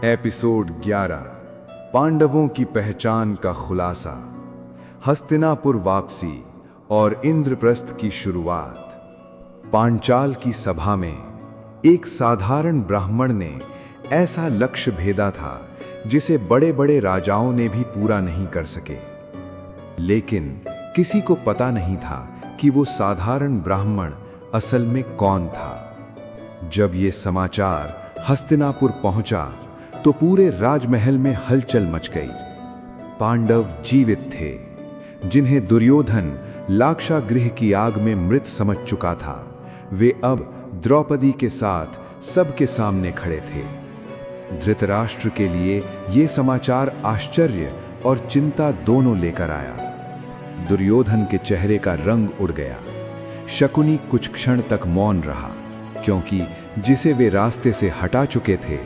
Episode 11 पांडवों की पहचान का खुलासा, हस्तिनापुर वापसी और इंद्रप्रस्थ की शुरुआत। पांचाल की सभा में एक साधारण ब्राह्मण ने ऐसा लक्ष्य भेदा था जिसे बड़े बड़े राजाओं ने भी पूरा नहीं कर सके। लेकिन किसी को पता नहीं था कि वो साधारण ब्राह्मण असल में कौन था। जब ये समाचार हस्तिनापुर पहुंचा तो पूरे राजमहल में हलचल मच गई। पांडव जीवित थे, जिन्हें दुर्योधन लाक्षागृह की आग में मृत समझ चुका था। वे अब द्रौपदी के साथ सबके सामने खड़े थे। धृतराष्ट्र के लिए ये समाचार आश्चर्य और चिंता दोनों लेकर आया। दुर्योधन के चेहरे का रंग उड़ गया। शकुनी कुछ क्षण तक मौन रहा, क्योंकि जिसे वे रास्ते से हटा चुके थे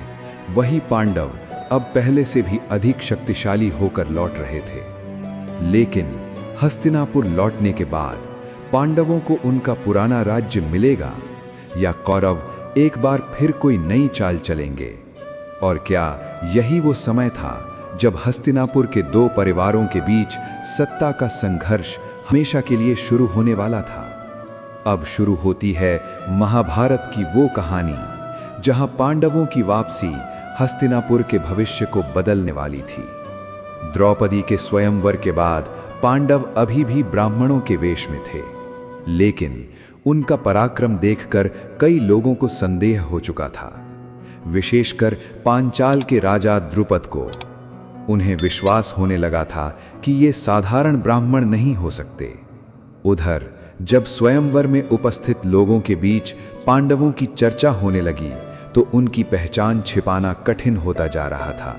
वही पांडव अब पहले से भी अधिक शक्तिशाली होकर लौट रहे थे। लेकिन हस्तिनापुर लौटने के बाद पांडवों को उनका पुराना राज्य मिलेगा या कौरव एक बार फिर कोई नई चाल चलेंगे? और क्या यही वो समय था जब हस्तिनापुर के दो परिवारों के बीच सत्ता का संघर्ष हमेशा के लिए शुरू होने वाला था? अब शुरू होती है महाभारत की वो कहानी जहां पांडवों की वापसी हस्तिनापुर के भविष्य को बदलने वाली थी। द्रौपदी के स्वयंवर के बाद पांडव अभी भी ब्राह्मणों के वेश में थे, लेकिन उनका पराक्रम देखकर कई लोगों को संदेह हो चुका था, विशेषकर पांचाल के राजा द्रुपद को। उन्हें विश्वास होने लगा था कि ये साधारण ब्राह्मण नहीं हो सकते। उधर जब स्वयंवर में उपस्थित लोगों के बीच पांडवों की चर्चा होने लगी तो उनकी पहचान छिपाना कठिन होता जा रहा था।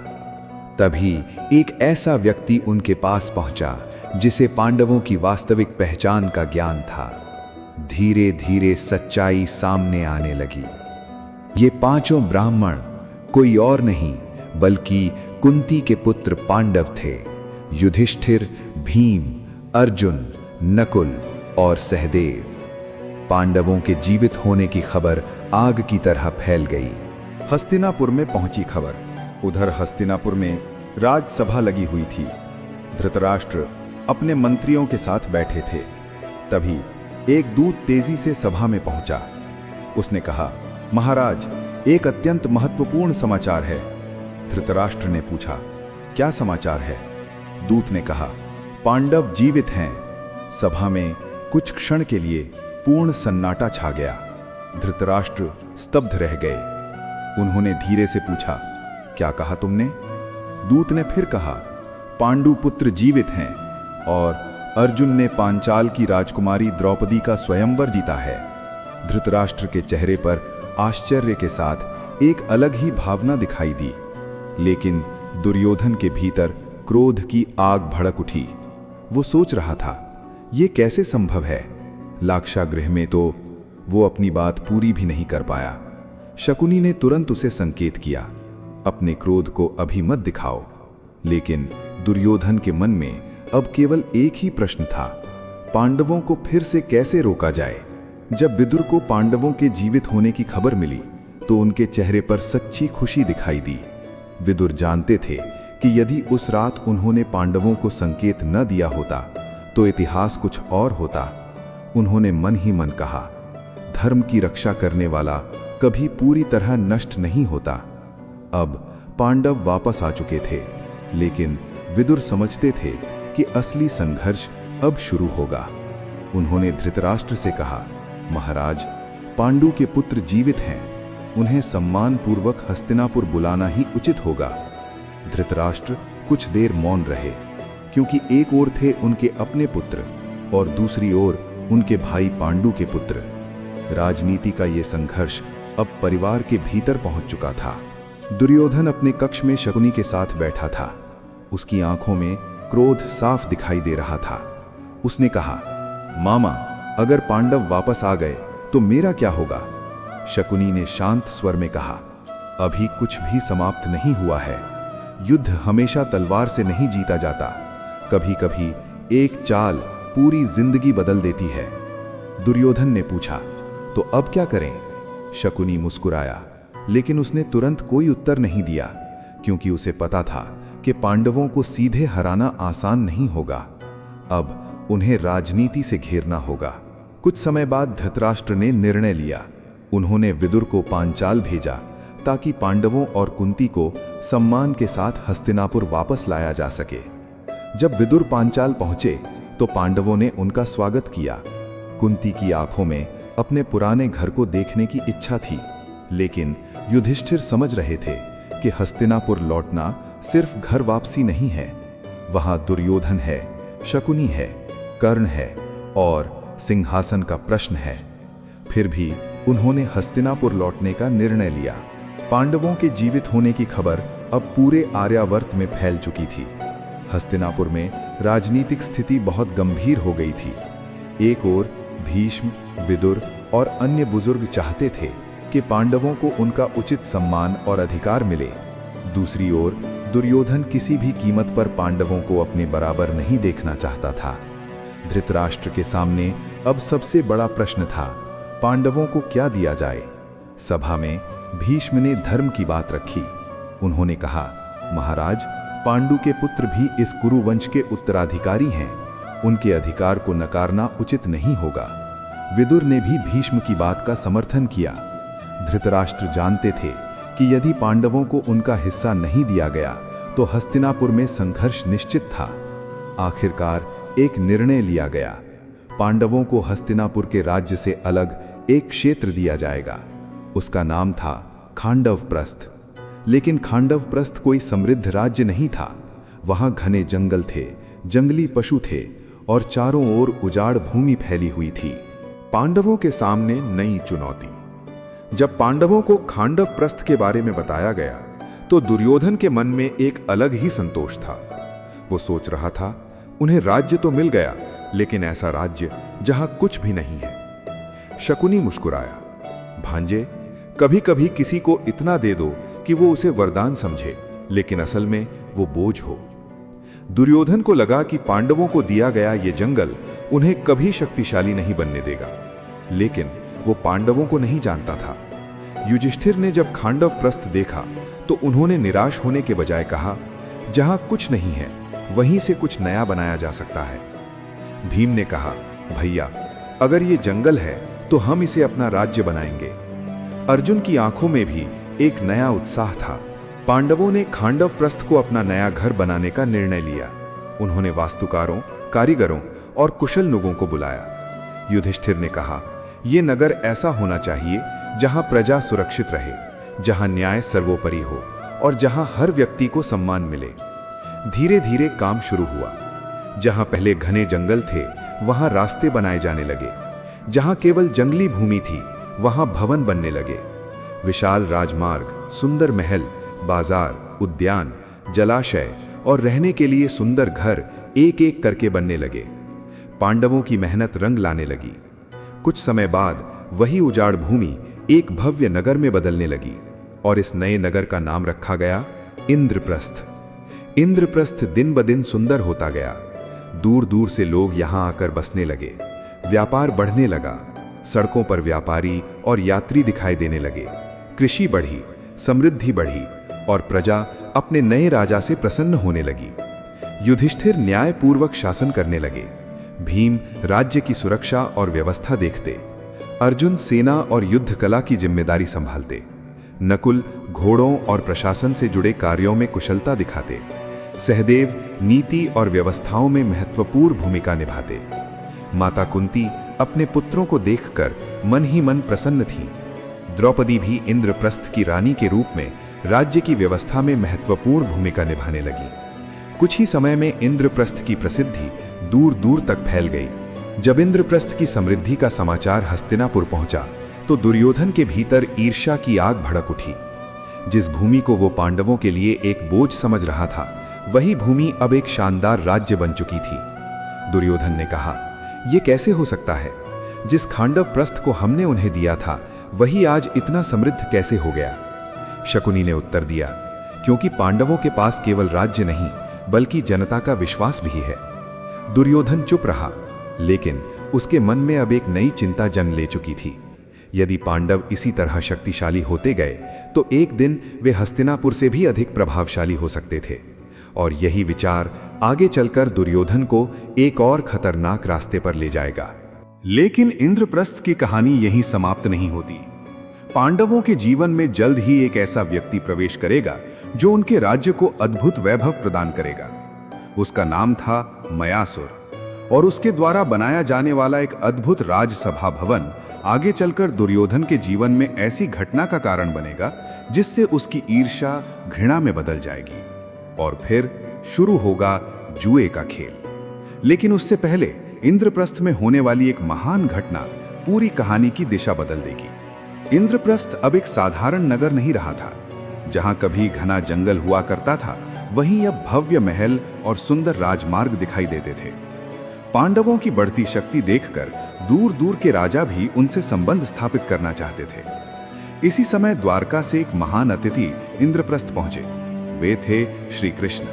तभी एक ऐसा व्यक्ति उनके पास पहुंचा जिसे पांडवों की वास्तविक पहचान का ज्ञान था। धीरे धीरे सच्चाई सामने आने लगी। ये पांचों ब्राह्मण कोई और नहीं बल्कि कुंती के पुत्र पांडव थे। युधिष्ठिर, भीम, अर्जुन, नकुल और सहदेव। पांडवों के जीवित होने की खबर आग की तरह फैल गई। हस्तिनापुर में पहुंची खबर। उधर हस्तिनापुर में राजसभा लगी हुई थी। धृतराष्ट्र अपने मंत्रियों के साथ बैठे थे। तभी एक दूत तेजी से सभा में पहुंचा। उसने कहा, महाराज, एक अत्यंत महत्वपूर्ण समाचार है। धृतराष्ट्र ने पूछा, क्या समाचार है? दूत ने कहा, पांडव जीवित हैं। सभा में कुछ क्षण के लिए पूर्ण सन्नाटा छा गया। धृतराष्ट्र स्तब्ध रह गए। उन्होंने धीरे से पूछा, क्या कहा तुमने? दूत ने फिर कहा, पांडु पुत्र जीवित हैं और अर्जुन ने पांचाल की राजकुमारी द्रौपदी का स्वयंवर जीता है। धृतराष्ट्र के चेहरे पर आश्चर्य के साथ एक अलग ही भावना दिखाई दी, लेकिन दुर्योधन के भीतर क्रोध की आग भड़क उठी। वो सोच रहा था, ये कैसे संभव है? लाक्षागृह में तो वो अपनी बात पूरी भी नहीं कर पाया। शकुनी ने तुरंत उसे संकेत किया, अपने क्रोध को अभी मत दिखाओ। लेकिन दुर्योधन के मन में अब केवल एक ही प्रश्न था, पांडवों को फिर से कैसे रोका जाए? जब विदुर को पांडवों के जीवित होने की खबर मिली तो उनके चेहरे पर सच्ची खुशी दिखाई दी। विदुर जानते थे कि यदि उस रात उन्होंने पांडवों को संकेत न दिया होता तो इतिहास कुछ और होता। उन्होंने मन ही मन कहा, धर्म की रक्षा करने वाला कभी पूरी तरह नष्ट नहीं होता। अब पांडव वापस आ चुके थे, लेकिन विदुर समझते थे कि असली संघर्ष अब शुरू होगा। उन्होंने धृतराष्ट्र से कहा, महाराज, पांडु के पुत्र जीवित हैं। उन्हें सम्मान पूर्वक हस्तिनापुर बुलाना ही उचित होगा। धृतराष्ट्र कुछ देर मौन रहे, क्योंकि एक ओर थे उनके अपने पुत्र और दूसरी ओर उनके भाई पांडु के पुत्र। राजनीति का ये संघर्ष अब परिवार के भीतर पहुंच चुका था। दुर्योधन अपने कक्ष में शकुनी के साथ बैठा था। उसकी आंखों में क्रोध साफ दिखाई दे रहा था। उसने कहा, मामा, अगर पांडव वापस आ गए तो मेरा क्या होगा? शकुनी ने शांत स्वर में कहा, अभी कुछ भी समाप्त नहीं हुआ है। युद्ध हमेशा तलवार से नहीं जीता जाता। कभी कभी एक चाल पूरी जिंदगी बदल देती है। दुर्योधन ने पूछा, तो अब क्या करें? शकुनी मुस्कुराया, लेकिन उसने तुरंत कोई उत्तर नहीं दिया। क्योंकि उसे पता था कि पांडवों को सीधे हराना आसान नहीं होगा। अब उन्हें राजनीति से घेरना होगा। कुछ समय बाद धृतराष्ट्र ने निर्णय लिया। उन्होंने विदुर को पांचाल भेजा ताकि पांडवों और कुंती को सम्मान के साथ हस्तिनापुर वापस लाया जा सके। जब विदुर पांचाल पहुंचे तो पांडवों ने उनका स्वागत किया। कुंती की आंखों में अपने पुराने घर को देखने की इच्छा थी, लेकिन युधिष्ठिर समझ रहे थे कि हस्तिनापुर लौटना सिर्फ घर वापसी नहीं है। वहां दुर्योधन है, शकुनी है, कर्ण है और सिंहासन का प्रश्न है। फिर भी उन्होंने हस्तिनापुर लौटने का निर्णय लिया। पांडवों के जीवित होने की खबर अब पूरे आर्यावर्त में फैल चुकी थी। हस्तिनापुर में राजनीतिक स्थिति बहुत गंभीर हो गई थी। एक ओर भीष्म, विदुर और अन्य बुजुर्ग चाहते थे कि पांडवों को उनका उचित सम्मान और अधिकार मिले। दूसरी ओर दुर्योधन किसी भी कीमत पर पांडवों को अपने बराबर नहीं देखना चाहता था। धृतराष्ट्र के सामने अब सबसे बड़ा प्रश्न था, पांडवों को क्या दिया जाए। सभा में भीष्म ने धर्म की बात रखी। उन्होंने कहा, महाराज, पांडु के पुत्र भी इस कुरुवंश के उत्तराधिकारी हैं। उनके अधिकार को नकारना उचित नहीं होगा। विदुर ने भी भीष्म की बात का समर्थन किया। धृतराष्ट्र जानते थे कि यदि पांडवों को उनका हिस्सा नहीं दिया गया तो हस्तिनापुर में संघर्ष निश्चित था। आखिरकार एक निर्णय लिया गया। पांडवों को हस्तिनापुर के राज्य से अलग एक क्षेत्र दिया जाएगा। उसका नाम था खांडवप्रस्थ। लेकिन खांडवप्रस्थ कोई समृद्ध राज्य नहीं था। वहां घने जंगल थे, जंगली पशु थे और चारों ओर उजाड़ भूमि फैली हुई थी। पांडवों के सामने नई चुनौती। जब पांडवों को खांडवप्रस्थ के बारे में बताया गया तो दुर्योधन के मन में एक अलग ही संतोष था। वो सोच रहा था, उन्हें राज्य तो मिल गया, लेकिन ऐसा राज्य जहां कुछ भी नहीं है। शकुनी मुस्कुराया, भांजे, कभी कभी किसी को इतना दे दो कि वो उसे वरदान समझे, लेकिन असल में वो बोझ हो। दुर्योधन को लगा कि पांडवों को दिया गया ये जंगल उन्हें कभी शक्तिशाली नहीं बनने देगा, लेकिन वो पांडवों को नहीं जानता था। युधिष्ठिर ने जब खांडवप्रस्थ देखा तो उन्होंने निराश होने के बजाय कहा, जहां कुछ नहीं है वहीं से कुछ नया बनाया जा सकता है। भीम ने कहा, भैया, अगर ये जंगल है तो हम इसे अपना राज्य बनाएंगे। अर्जुन की आंखों में भी एक नया उत्साह था। पांडवों ने खांडवप्रस्थ को अपना नया घर बनाने का निर्णय लिया। उन्होंने वास्तुकारों, कारीगरों और कुशल लोगों को बुलाया। युधिष्ठिर ने कहा, यह नगर ऐसा होना चाहिए जहां प्रजा सुरक्षित रहे, जहां न्याय सर्वोपरि हो और जहां हर व्यक्ति को सम्मान मिले। धीरे धीरे काम शुरू हुआ। जहां पहले घने जंगल थे वहां रास्ते बनाए जाने लगे। जहां केवल जंगली भूमि थी वहां भवन बनने लगे। विशाल राजमार्ग, सुंदर महल, बाजार, उद्यान, जलाशय और रहने के लिए सुंदर घर एक एक करके बनने लगे। पांडवों की मेहनत रंग लाने लगी। कुछ समय बाद वही उजाड़ भूमि एक भव्य नगर में बदलने लगी और इस नए नगर का नाम रखा गया इंद्रप्रस्थ। इंद्रप्रस्थ दिन ब दिन सुंदर होता गया। दूर दूर से लोग यहां आकर बसने लगे। व्यापार बढ़ने लगा। सड़कों पर व्यापारी और यात्री दिखाई देने लगे। कृषि बढ़ी, समृद्धि बढ़ी और प्रजा अपने नए राजा से प्रसन्न होने लगी। युधिष्ठिर न्यायपूर्वक शासन करने लगे। भीम राज्य की सुरक्षा और व्यवस्था देखते। अर्जुन सेना और युद्ध कला की जिम्मेदारी संभालते। नकुल घोड़ों और प्रशासन से जुड़े कार्यों में कुशलता दिखाते। सहदेव नीति और व्यवस्थाओं में महत्वपूर्ण भूमिका निभाते। माता कुंती अपने पुत्रों को देखकर मन ही मन प्रसन्न थीं। द्रौपदी भी इंद्रप्रस्थ की रानी के रूप में राज्य की व्यवस्था में महत्वपूर्ण भूमिका निभाने लगी। कुछ ही समय में इंद्रप्रस्थ की प्रसिद्धि दूर दूर तक फैल गई। जब इंद्रप्रस्थ की समृद्धि का समाचार हस्तिनापुर पहुंचा तो दुर्योधन के भीतर ईर्ष्या की आग भड़क उठी। जिस भूमि को वो पांडवों के लिए एक बोझ समझ रहा था, वही भूमि अब एक शानदार राज्य बन चुकी थी। दुर्योधन ने कहा, यह कैसे हो सकता है? जिस खांडवप्रस्थ को हमने उन्हें दिया था वही आज इतना समृद्ध कैसे हो गया? शकुनी ने उत्तर दिया, क्योंकि पांडवों के पास केवल राज्य नहीं बल्कि जनता का विश्वास भी है। दुर्योधन चुप रहा, लेकिन उसके मन में अब एक नई चिंता जन्म ले चुकी थी। यदि पांडव इसी तरह शक्तिशाली होते गए तो एक दिन वे हस्तिनापुर से भी अधिक प्रभावशाली हो सकते थे, और यही विचार आगे चलकर दुर्योधन को एक और खतरनाक रास्ते पर ले जाएगा। लेकिन इंद्रप्रस्थ की कहानी यहीं समाप्त नहीं होती। पांडवों के जीवन में जल्द ही एक ऐसा व्यक्ति प्रवेश करेगा जो उनके राज्य को अद्भुत वैभव प्रदान करेगा। उसका नाम था मयासुर, और उसके द्वारा बनाया जाने वाला एक अद्भुत राजसभा भवन आगे चलकर दुर्योधन के जीवन में ऐसी घटना का कारण बनेगा जिससे उसकी ईर्ष्या घृणा में बदल जाएगी, और फिर शुरू होगा जुए का खेल। लेकिन उससे पहले इंद्रप्रस्थ में होने वाली एक महान घटना पूरी कहानी की दिशा बदल देगी। इंद्रप्रस्थ अब एक साधारण नगर नहीं रहा था। जहां कभी घना जंगल हुआ करता था, वहीं अब भव्य महल और सुंदर राजमार्ग दिखाई देते थे। पांडवों की बढ़ती शक्ति देखकर दूर दूर के राजा भी उनसे संबंध स्थापित करना चाहते थे। इसी समय द्वारका से एक महान अतिथि इंद्रप्रस्थ पहुंचे। वे थे श्री कृष्ण।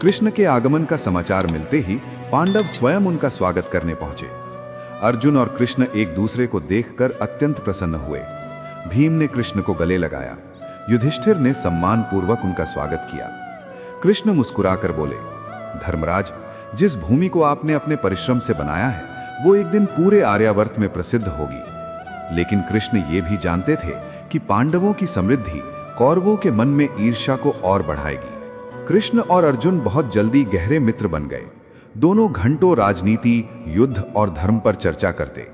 कृष्ण के आगमन का समाचार मिलते ही पांडव स्वयं उनका स्वागत करने पहुंचे। अर्जुन और कृष्ण एक दूसरे को देखकर अत्यंत प्रसन्न हुए। भीम ने कृष्ण को गले लगाया। युधिष्ठिर ने सम्मान पूर्वक उनका स्वागत किया। कृष्ण मुस्कुराकर बोले, धर्मराज, जिस भूमि को आपने अपने परिश्रम से बनाया है वो एक दिन पूरे आर्यावर्त में प्रसिद्ध होगी। लेकिन कृष्ण ये भी जानते थे कि पांडवों की समृद्धि कौरवों के मन में ईर्ष्या को और बढ़ाएगी। कृष्ण और अर्जुन बहुत जल्दी गहरे मित्र बन गए। दोनों घंटों राजनीति, युद्ध और धर्म पर चर्चा करते।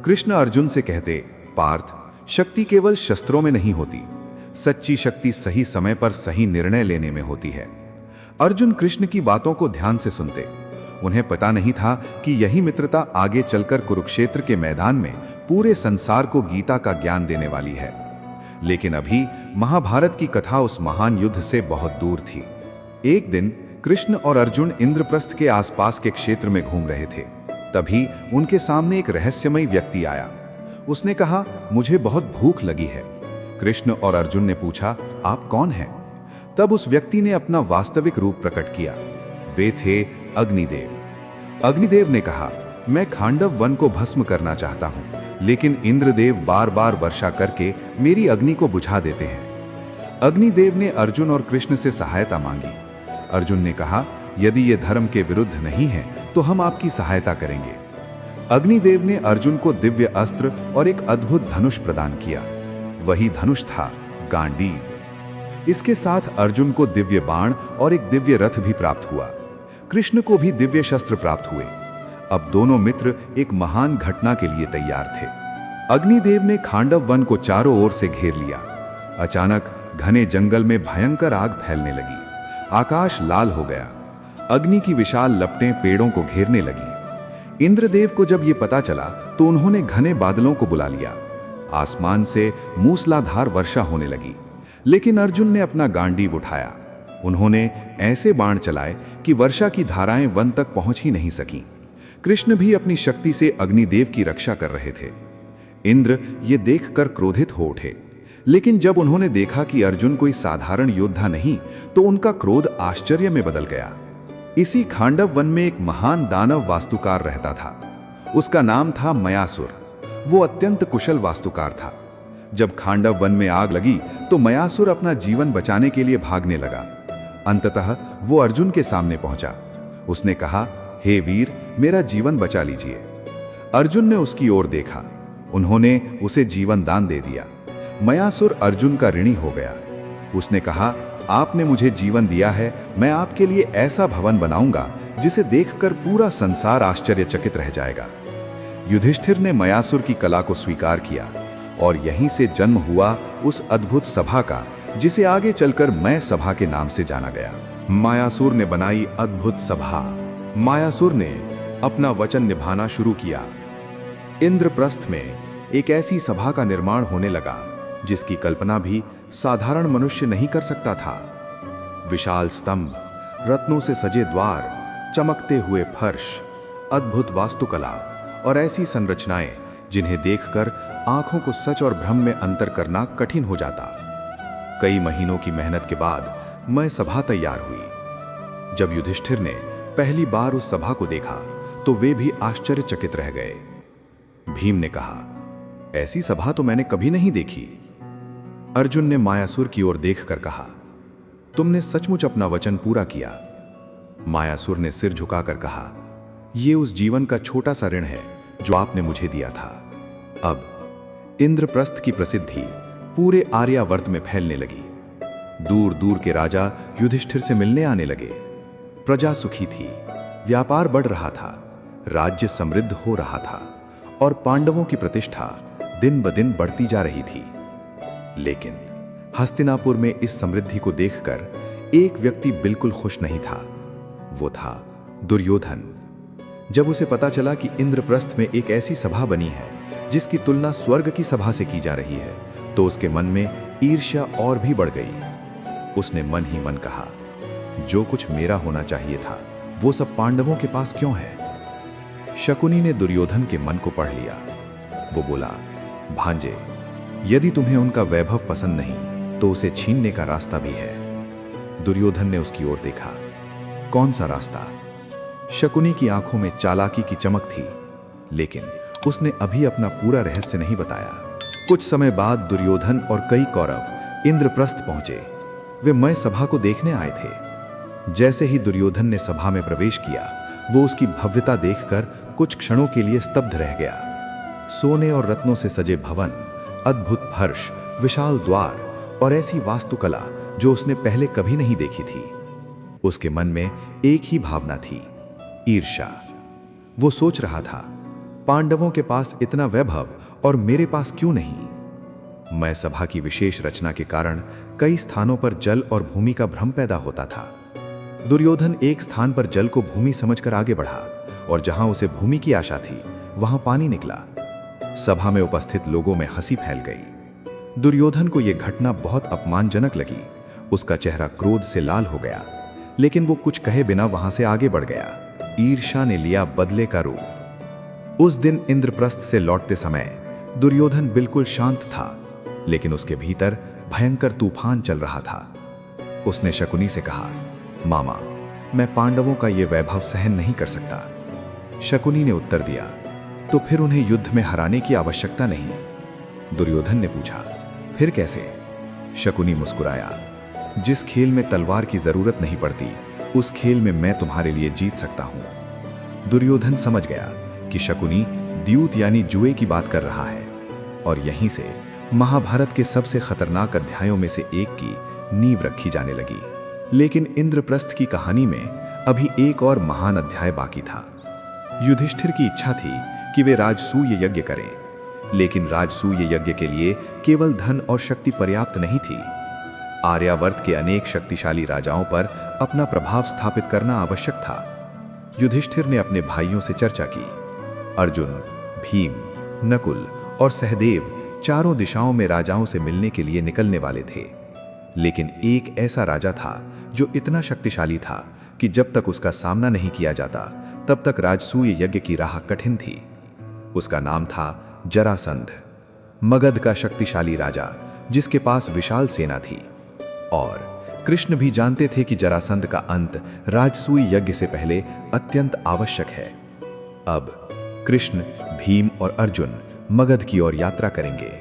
कृष्ण अर्जुन से कहते, पार्थ, शक्ति केवल शस्त्रों में नहीं होती, सच्ची शक्ति सही समय पर सही निर्णय लेने में होती है। अर्जुन कृष्ण की बातों को ध्यान से सुनते। उन्हें पता नहीं था कि यही मित्रता आगे चलकर कुरुक्षेत्र के मैदान में पूरे संसार को गीता का ज्ञान देने वाली है। लेकिन अभी महाभारत की कथा उस महान युद्ध से बहुत दूर थी। एक दिन कृष्ण और अर्जुन इंद्रप्रस्थ के आसपास के क्षेत्र में घूम रहे थे। तभी उनके सामने एक रहस्यमय व्यक्ति आया। उसने कहा, मुझे बहुत भूख लगी है। कृष्ण और अर्जुन ने पूछा, आप कौन हैं? तब उस व्यक्ति ने अपना वास्तविक रूप प्रकट किया। वे थे अग्निदेव। अग्निदेव ने कहा, मैं खांडव वन को भस्म करना चाहता हूं, लेकिन इंद्रदेव बार बार वर्षा करके मेरी अग्नि को बुझा देते हैं। अग्निदेव ने अर्जुन और कृष्ण से सहायता मांगी। अर्जुन ने कहा, यदि ये धर्म के विरुद्ध नहीं है तो हम आपकी सहायता करेंगे। अग्निदेव ने अर्जुन को दिव्य अस्त्र और एक अद्भुत धनुष प्रदान किया। वही धनुष था गांडीव। इसके साथ अर्जुन को दिव्य बाण और एक दिव्य रथ भी प्राप्त हुआ। कृष्ण को भी दिव्य शस्त्र प्राप्त हुए। अब दोनों मित्र एक महान घटना के लिए तैयार थे। अग्निदेव ने खांडव वन को चारों ओर से घेर लिया। अचानक घने जंगल में भयंकर आग फैलने लगी। आकाश लाल हो गया। अग्नि की विशाल लपटें पेड़ों को घेरने लगी। इंद्रदेव को जब ये पता चला तो उन्होंने घने बादलों को बुला लिया। आसमान से मूसलाधार वर्षा होने लगी। लेकिन अर्जुन ने अपना गांडीव उठाया। उन्होंने ऐसे बाण चलाए कि वर्षा की धाराएं वन तक पहुंच ही नहीं सकीं। कृष्ण भी अपनी शक्ति से अग्निदेव की रक्षा कर रहे थे। इंद्र ये देखकर क्रोधित हो उठे। लेकिन जब उन्होंने देखा कि अर्जुन कोई साधारण योद्धा नहीं, तो उनका क्रोध आश्चर्य में बदल गया। इसी खांडव वन में एक महान दानव वास्तुकार रहता था। उसका नाम था मयासुर। वो अत्यंत कुशल वास्तुकार था। जब खांडव वन में आग लगी तो मयासुर अपना जीवन बचाने के लिए भागने लगा। अंततः वो अर्जुन के सामने पहुंचा। उसने कहा, हे वीर, मेरा जीवन बचा लीजिए। अर्जुन ने उसकी ओर देखा। उन्होंने उसे जीवन दान दे दिया। मयासुर अर्जुन का ऋणी हो गया। उसने कहा, आपने मुझे जीवन दिया है, मैं आपके लिए ऐसा भवन बनाऊंगा जिसे देखकर पूरा संसार आश्चर्यचकित रह जाएगा। युधिष्ठिर ने मयासुर की कला को स्वीकार किया और यहीं से जन्म हुआ उस अद्भुत सभा का जिसे आगे चलकर मय सभा के नाम से जाना गया। मायासुर ने बनाई अद्भुत सभा। मायासुर ने अपना वचन निभाना शुरू किया। इंद्रप्रस्थ में एक ऐसी सभा का निर्माण होने लगा जिसकी कल्पना भी साधारण मनुष्य नहीं कर सकता था। विशाल स्तंभ, रत्नों से सजे द्वार, चमकते हुए फर्श, अद्भुत वास्तुकला और ऐसी संरचनाएं जिन्हें देखकर आंखों को सच और भ्रम में अंतर करना कठिन हो जाता। कई महीनों की मेहनत के बाद मय सभा तैयार हुई। जब युधिष्ठिर ने पहली बार उस सभा को देखा तो वे भी आश्चर्यचकित रह गए। भीम ने कहा, ऐसी सभा तो मैंने कभी नहीं देखी। अर्जुन ने मायासुर की ओर देखकर कहा, तुमने सचमुच अपना वचन पूरा किया। मायासुर ने सिर झुकाकर कहा, यह उस जीवन का छोटा सा ऋण है जो आपने मुझे दिया था। अब इंद्रप्रस्थ की प्रसिद्धि पूरे आर्यावर्त में फैलने लगी। दूर दूर के राजा युधिष्ठिर से मिलने आने लगे। प्रजा सुखी थी, व्यापार बढ़ रहा था, राज्य समृद्ध हो रहा था और पांडवों की प्रतिष्ठा दिन ब दिन बढ़ती जा रही थी। लेकिन हस्तिनापुर में इस समृद्धि को देखकर एक व्यक्ति बिल्कुल खुश नहीं था। वो था दुर्योधन। जब उसे पता चला कि इंद्रप्रस्थ में एक ऐसी सभा बनी है जिसकी तुलना स्वर्ग की सभा से की जा रही है, तो उसके मन में ईर्ष्या और भी बढ़ गई। उसने मन ही मन कहा, जो कुछ मेरा होना चाहिए था वो सब पांडवों के पास क्यों है। शकुनी ने दुर्योधन के मन को पढ़ लिया। वो बोला, भांजे, यदि तुम्हें उनका वैभव पसंद नहीं तो उसे छीनने का रास्ता भी है। दुर्योधन ने उसकी ओर देखा। कौन सा रास्ता? शकुनी की आंखों में चालाकी की चमक थी, लेकिन उसने अभी अपना पूरा रहस्य नहीं बताया। कुछ समय बाद दुर्योधन और कई कौरव इंद्रप्रस्थ पहुंचे। वे मय सभा को देखने आए थे। जैसे ही दुर्योधन ने सभा में प्रवेश किया, वो उसकी भव्यता देखकर कुछ क्षणों के लिए स्तब्ध रह गया। सोने और रत्नों से सजे भवन, अद्भुत फर्श, विशाल द्वार और ऐसी वास्तुकला जो उसने पहले कभी नहीं देखी थी। उसके मन में एक ही भावना थी, ईर्ष्या। वो सोच रहा था, पांडवों के पास इतना वैभव और मेरे पास क्यों नहीं। मैं सभा की विशेष रचना के कारण कई स्थानों पर जल और भूमि का भ्रम पैदा होता था। दुर्योधन एक स्थान पर जल को भूमि समझकर आगे बढ़ा और जहां उसे भूमि की आशा थी वहां पानी निकला। सभा में उपस्थित लोगों में हंसी फैल गई। दुर्योधन को यह घटना बहुत अपमानजनक लगी। उसका चेहरा क्रोध से लाल हो गया, लेकिन वो कुछ कहे बिना वहां से आगे बढ़ गया। ईर्ष्या ने लिया बदले का रूप। उस दिन इंद्रप्रस्थ से लौटते समय दुर्योधन बिल्कुल शांत था, लेकिन उसके भीतर भयंकर तूफान चल रहा था। उसने शकुनी से कहा, मामा, मैं पांडवों का यह वैभव सहन नहीं कर सकता। शकुनी ने उत्तर दिया, तो फिर उन्हें युद्ध में हराने की आवश्यकता नहीं। दुर्योधन ने पूछा, फिर कैसे? शकुनी मुस्कुराया, जिस खेल में तलवार की जरूरत नहीं पड़ती उस खेल में मैं तुम्हारे लिए जीत सकता हूं। दुर्योधन समझ गया कि शकुनी द्यूत यानी जुए की बात कर रहा है, और यहीं से महाभारत के सबसे खतरनाक अध्यायों में से एक की नींव रखी जाने लगी। लेकिन इंद्रप्रस्थ की कहानी में अभी एक और महान अध्याय बाकी था। युधिष्ठिर की इच्छा थी कि वे राजसूय यज्ञ करें, लेकिन राजसूय यज्ञ के लिए केवल धन और शक्ति पर्याप्त नहीं थी। आर्यावर्त के अनेक शक्तिशाली राजाओं पर अपना प्रभाव स्थापित करना आवश्यक था। युधिष्ठिर ने अपने भाइयों से चर्चा की। अर्जुन, भीम, नकुल और सहदेव चारों दिशाओं में राजाओं से मिलने के लिए निकलने वाले थे। लेकिन एक ऐसा राजा था जो इतना शक्तिशाली था कि जब तक उसका सामना नहीं किया जाता तब तक राजसूय यज्ञ की राह कठिन थी। उसका नाम था जरासंध, मगध का शक्तिशाली राजा जिसके पास विशाल सेना थी। और कृष्ण भी जानते थे कि जरासंध का अंत राजसूय यज्ञ से पहले अत्यंत आवश्यक है। अब कृष्ण, भीम और अर्जुन मगध की ओर यात्रा करेंगे।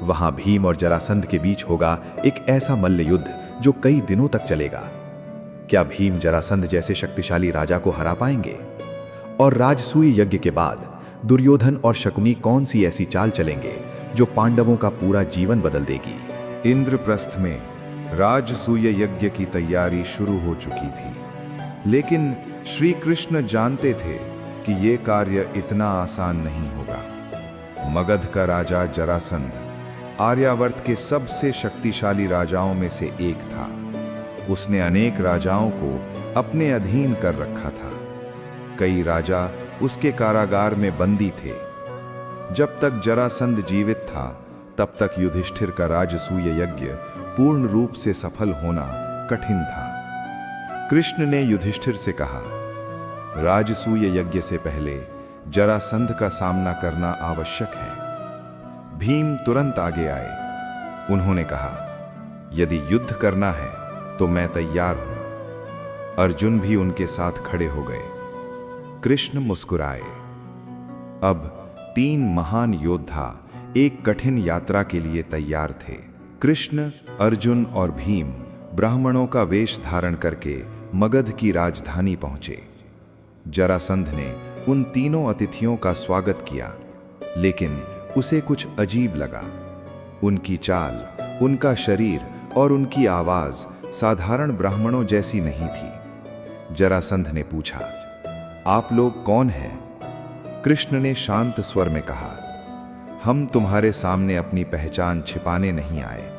वहां भीम और जरासंध के बीच होगा एक ऐसा मल्ल युद्ध जो कई दिनों तक चलेगा। क्या भीम जरासंध जैसे शक्तिशाली राजा को हरा पाएंगे? और राजसूय यज्ञ के बाद दुर्योधन और शकुनी कौन सी ऐसी चाल चलेंगे जो पांडवों का पूरा जीवन बदल देगी? इंद्रप्रस्थ में राजसूय यज्ञ की तैयारी शुरू हो चुकी थी, लेकिन श्री कृष्ण जानते थे कि यह कार्य इतना आसान नहीं होगा। मगध का राजा जरासंध आर्यावर्त के सबसे शक्तिशाली राजाओं में से एक था। उसने अनेक राजाओं को अपने अधीन कर रखा था। कई राजा उसके कारागार में बंदी थे। जब तक जरासंध जीवित था तब तक युधिष्ठिर का राजसूय यज्ञ पूर्ण रूप से सफल होना कठिन था। कृष्ण ने युधिष्ठिर से कहा, राजसूय यज्ञ से पहले जरासंध का सामना करना आवश्यक है। भीम तुरंत आगे आए। उन्होंने कहा, यदि युद्ध करना है तो मैं तैयार हूं। अर्जुन भी उनके साथ खड़े हो गए। कृष्ण मुस्कुराए। अब 3 महान योद्धा एक कठिन यात्रा के लिए तैयार थे। कृष्ण, अर्जुन और भीम ब्राह्मणों का वेश धारण करके मगध की राजधानी पहुंचे। जरासंध ने उन तीनों अतिथियों का स्वागत किया, लेकिन उसे कुछ अजीब लगा। उनकी चाल, उनका शरीर और उनकी आवाज साधारण ब्राह्मणों जैसी नहीं थी। जरासंध ने पूछा, आप लोग कौन हैं? कृष्ण ने शांत स्वर में कहा, हम तुम्हारे सामने अपनी पहचान छिपाने नहीं आए।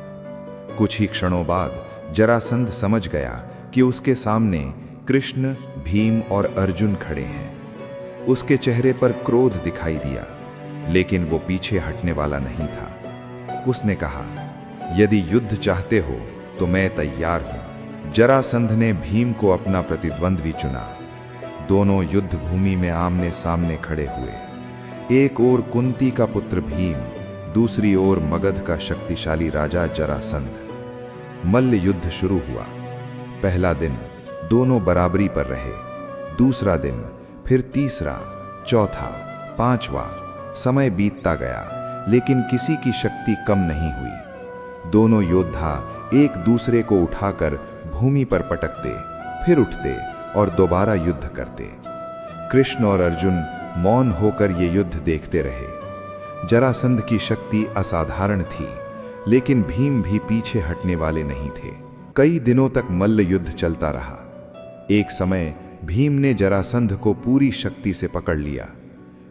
कुछ ही क्षणों बाद जरासंध समझ गया कि उसके सामने कृष्ण, भीम और अर्जुन खड़े हैं। उसके चेहरे पर क्रोध दिखाई दिया, लेकिन वो पीछे हटने वाला नहीं था। उसने कहा, यदि युद्ध चाहते हो तो मैं तैयार हूं। जरासंध ने भीम को अपना प्रतिद्वंद्वी चुना। दोनों युद्ध भूमि में आमने सामने खड़े हुए। एक ओर कुंती का पुत्र भीम, दूसरी ओर मगध का शक्तिशाली राजा जरासंध। मल्ल युद्ध शुरू हुआ। पहला दिन दोनों बराबरी पर रहे, दूसरा दिन, फिर तीसरा, चौथा, पांचवा। समय बीतता गया, लेकिन किसी की शक्ति कम नहीं हुई। दोनों योद्धा एक दूसरे को उठाकर भूमि पर पटकते, फिर उठते और दोबारा युद्ध करते। कृष्ण और अर्जुन मौन होकर ये युद्ध देखते रहे। जरासंध की शक्ति असाधारण थी, लेकिन भीम भी पीछे हटने वाले नहीं थे। कई दिनों तक मल्ल युद्ध चलता रहा। एक समय भीम ने जरासंध को पूरी शक्ति से पकड़ लिया,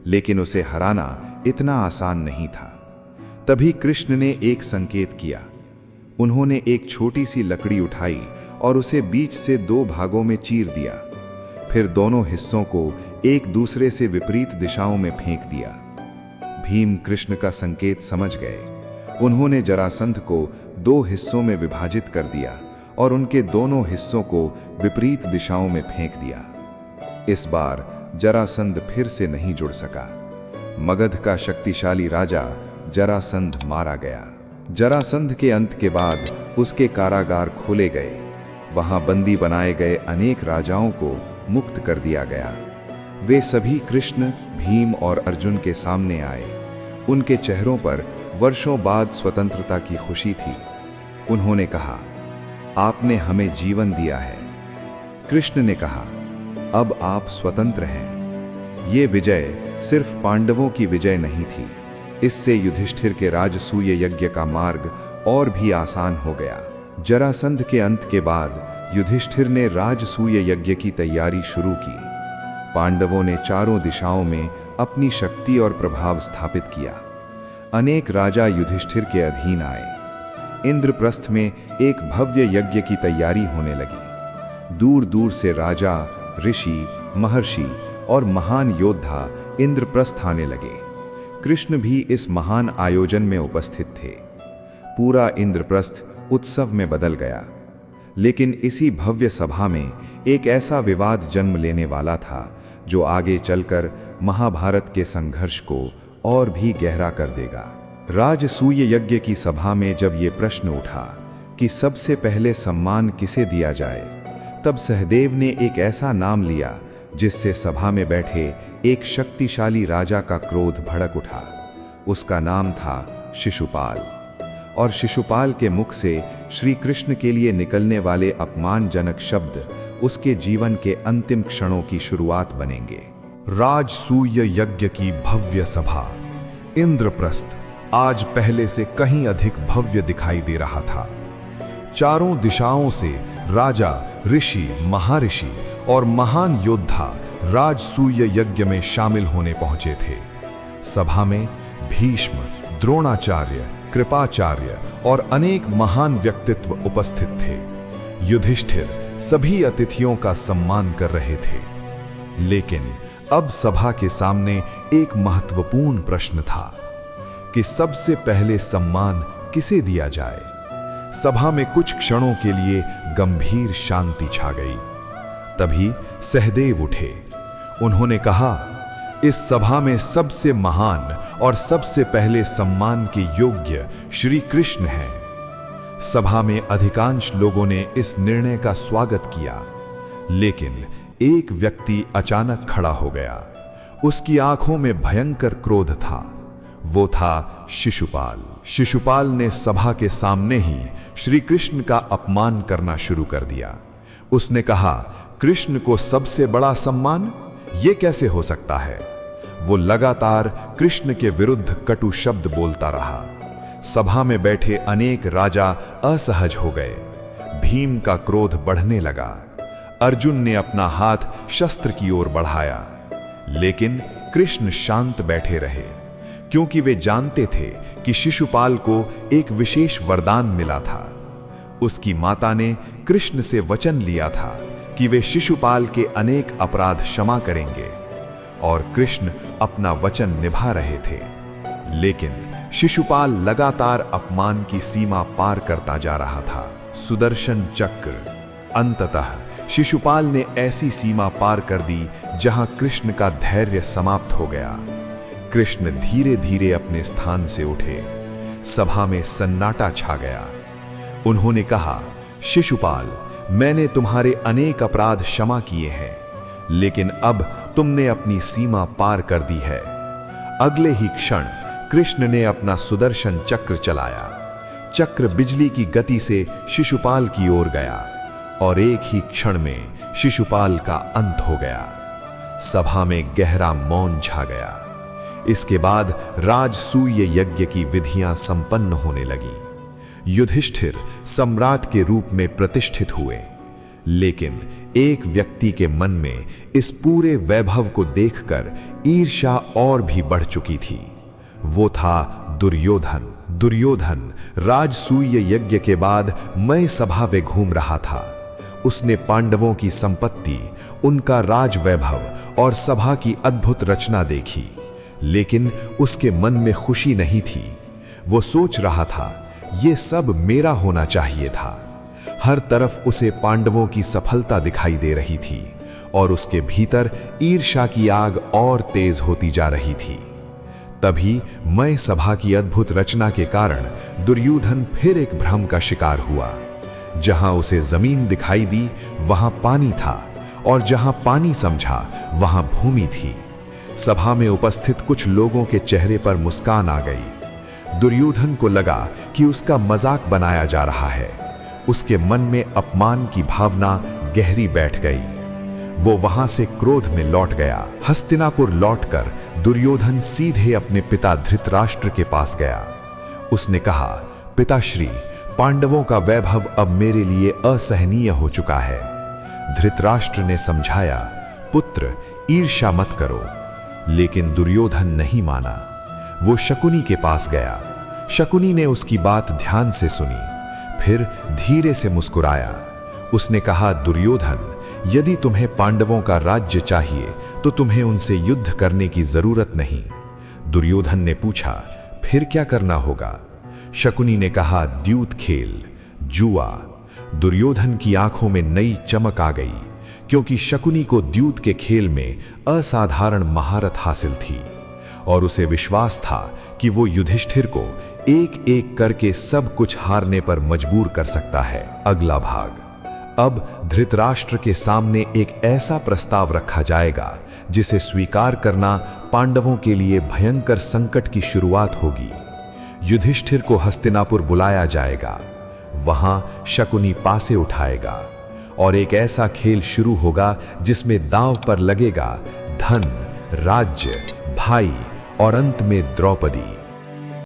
लेकिन उसे हराना इतना आसान नहीं था। तभी कृष्ण ने एक संकेत किया। उन्होंने एक छोटी सी लकड़ी उठाई और उसे बीच से दो भागों में चीर दिया। फिर दोनों हिस्सों को एक दूसरे से विपरीत दिशाओं में फेंक दिया। भीम कृष्ण का संकेत समझ गए। उन्होंने जरासंध को दो हिस्सों में विभाजित कर दिया और उनके दोनों हिस्सों को विपरीत दिशाओं में फेंक दिया। इस बार जरासंध फिर से नहीं जुड़ सका। मगध का शक्तिशाली राजा जरासंध मारा गया। जरासंध के अंत के बाद उसके कारागार खोले गए। वहां बंदी बनाए गए अनेक राजाओं को मुक्त कर दिया गया। वे सभी कृष्ण, भीम और अर्जुन के सामने आए। उनके चेहरों पर वर्षों बाद स्वतंत्रता की खुशी थी। उन्होंने कहा, आपने हमें जीवन दिया है। कृष्ण ने कहा, अब आप स्वतंत्र हैं। ये विजय सिर्फ पांडवों की विजय नहीं थी। इससे युधिष्ठिर के राजसूय यज्ञ का मार्ग और भी आसान हो गया। जरासंध के अंत के बाद युधिष्ठिर ने राजसूय यज्ञ की तैयारी शुरू की। पांडवों ने चारों दिशाओं में अपनी शक्ति और प्रभाव स्थापित किया। अनेक राजा युधिष्ठिर के अधीन आए। इंद्रप्रस्थ में एक भव्य यज्ञ की तैयारी होने लगी। दूर दूर से राजा, ऋषि, महर्षि और महान योद्धा इंद्रप्रस्थ आने लगे। कृष्ण भी इस महान आयोजन में उपस्थित थे। पूरा इंद्रप्रस्थ उत्सव में बदल गया। लेकिन इसी भव्य सभा में एक ऐसा विवाद जन्म लेने वाला था जो आगे चलकर महाभारत के संघर्ष को और भी गहरा कर देगा। राजसूय यज्ञ की सभा में जब ये प्रश्न उठा कि सबसे पहले सम्मान किसे दिया जाए, तब सहदेव ने एक ऐसा नाम लिया जिससे सभा में बैठे एक शक्तिशाली राजा का क्रोध भड़क उठा। उसका नाम था शिशुपाल। और शिशुपाल के मुख से श्री कृष्ण के लिए निकलने वाले अपमानजनक शब्द उसके जीवन के अंतिम क्षणों की शुरुआत बनेंगे। राजसूय यज्ञ की भव्य सभा, इंद्रप्रस्थ आज पहले से कहीं अधिक भव्य दिखाई दे रहा था। चारों दिशाओं से राजा, ऋषि, महर्षि और महान योद्धा राजसूय यज्ञ में शामिल होने पहुंचे थे। सभा में भीष्म, द्रोणाचार्य, कृपाचार्य और अनेक महान व्यक्तित्व उपस्थित थे। युधिष्ठिर सभी अतिथियों का सम्मान कर रहे थे। लेकिन अब सभा के सामने एक महत्वपूर्ण प्रश्न था कि सबसे पहले सम्मान किसे दिया जाए। सभा में कुछ क्षणों के लिए गंभीर शांति छा गई। तभी सहदेव उठे। उन्होंने कहा, इस सभा में सबसे महान और सबसे पहले सम्मान के योग्य श्री कृष्ण हैं। सभा में अधिकांश लोगों ने इस निर्णय का स्वागत किया, लेकिन एक व्यक्ति अचानक खड़ा हो गया। उसकी आंखों में भयंकर क्रोध था। वो था शिशुपाल। शिशुपाल ने सभा के सामने ही श्री कृष्ण का अपमान करना शुरू कर दिया। उसने कहा, कृष्ण को सबसे बड़ा सम्मान, ये कैसे हो सकता है? वो लगातार कृष्ण के विरुद्ध कटु शब्द बोलता रहा। सभा में बैठे अनेक राजा असहज हो गए। भीम का क्रोध बढ़ने लगा। अर्जुन ने अपना हाथ शस्त्र की ओर बढ़ाया, लेकिन कृष्ण शांत बैठे रहे, क्योंकि वे जानते थे कि शिशुपाल को एक विशेष वरदान मिला था। उसकी माता ने कृष्ण से वचन लिया था कि वे शिशुपाल के अनेक अपराध क्षमा करेंगे, और कृष्ण अपना वचन निभा रहे थे। लेकिन शिशुपाल लगातार अपमान की सीमा पार करता जा रहा था। सुदर्शन चक्र। अंततः शिशुपाल ने ऐसी सीमा पार कर दी जहां कृष्ण का धैर्य समाप्त हो गया। कृष्ण धीरे धीरे अपने स्थान से उठे। सभा में सन्नाटा छा गया। उन्होंने कहा, शिशुपाल, मैंने तुम्हारे अनेक अपराध क्षमा किए हैं, लेकिन अब तुमने अपनी सीमा पार कर दी है। अगले ही क्षण कृष्ण ने अपना सुदर्शन चक्र चलाया। चक्र बिजली की गति से शिशुपाल की ओर गया और एक ही क्षण में शिशुपाल का अंत हो गया। सभा में गहरा मौन छा गया। इसके बाद राजसूय यज्ञ की विधियां संपन्न होने लगी। युधिष्ठिर सम्राट के रूप में प्रतिष्ठित हुए, लेकिन एक व्यक्ति के मन में इस पूरे वैभव को देखकर ईर्ष्या और भी बढ़ चुकी थी। वो था दुर्योधन। दुर्योधन राजसूय यज्ञ के बाद मय सभा में घूम रहा था। उसने पांडवों की संपत्ति, उनका राज वैभव और सभा की अद्भुत रचना देखी, लेकिन उसके मन में खुशी नहीं थी। वो सोच रहा था, ये सब मेरा होना चाहिए था। हर तरफ उसे पांडवों की सफलता दिखाई दे रही थी और उसके भीतर ईर्ष्या की आग और तेज होती जा रही थी। तभी मय सभा की अद्भुत रचना के कारण दुर्योधन फिर एक भ्रम का शिकार हुआ। जहां उसे जमीन दिखाई दी वहां पानी था, और जहां पानी समझा वहां भूमि थी। सभा में उपस्थित कुछ लोगों के चेहरे पर मुस्कान आ गई। दुर्योधन को लगा कि उसका मजाक बनाया जा रहा है। उसके मन में अपमान की भावना गहरी बैठ गई। वो वहां से क्रोध में लौट गया। हस्तिनापुर लौटकर दुर्योधन सीधे अपने पिता धृतराष्ट्र के पास गया। उसने कहा, पिताश्री, पांडवों का वैभव अब मेरे लिए असहनीय हो चुका है। धृतराष्ट्र ने समझाया, पुत्र, ईर्ष्या मत करो। लेकिन दुर्योधन नहीं माना। वो शकुनी के पास गया। शकुनी ने उसकी बात ध्यान से सुनी, फिर धीरे से मुस्कुराया। उसने कहा, दुर्योधन, यदि तुम्हें पांडवों का राज्य चाहिए तो तुम्हें उनसे युद्ध करने की जरूरत नहीं। दुर्योधन ने पूछा, फिर क्या करना होगा? शकुनी ने कहा, द्यूत खेल, जुआ। दुर्योधन की आंखों में नई चमक आ गई, क्योंकि शकुनी को द्यूत के खेल में असाधारण महारत हासिल थी और उसे विश्वास था कि वो युधिष्ठिर को एक एक करके सब कुछ हारने पर मजबूर कर सकता है। अगला भाग। अब धृतराष्ट्र के सामने एक ऐसा प्रस्ताव रखा जाएगा जिसे स्वीकार करना पांडवों के लिए भयंकर संकट की शुरुआत होगी। युधिष्ठिर को हस्तिनापुर बुलाया जाएगा। वहां शकुनी पासे उठाएगा और एक ऐसा खेल शुरू होगा जिसमें दांव पर लगेगा धन, राज्य, भाई और अंत में द्रौपदी।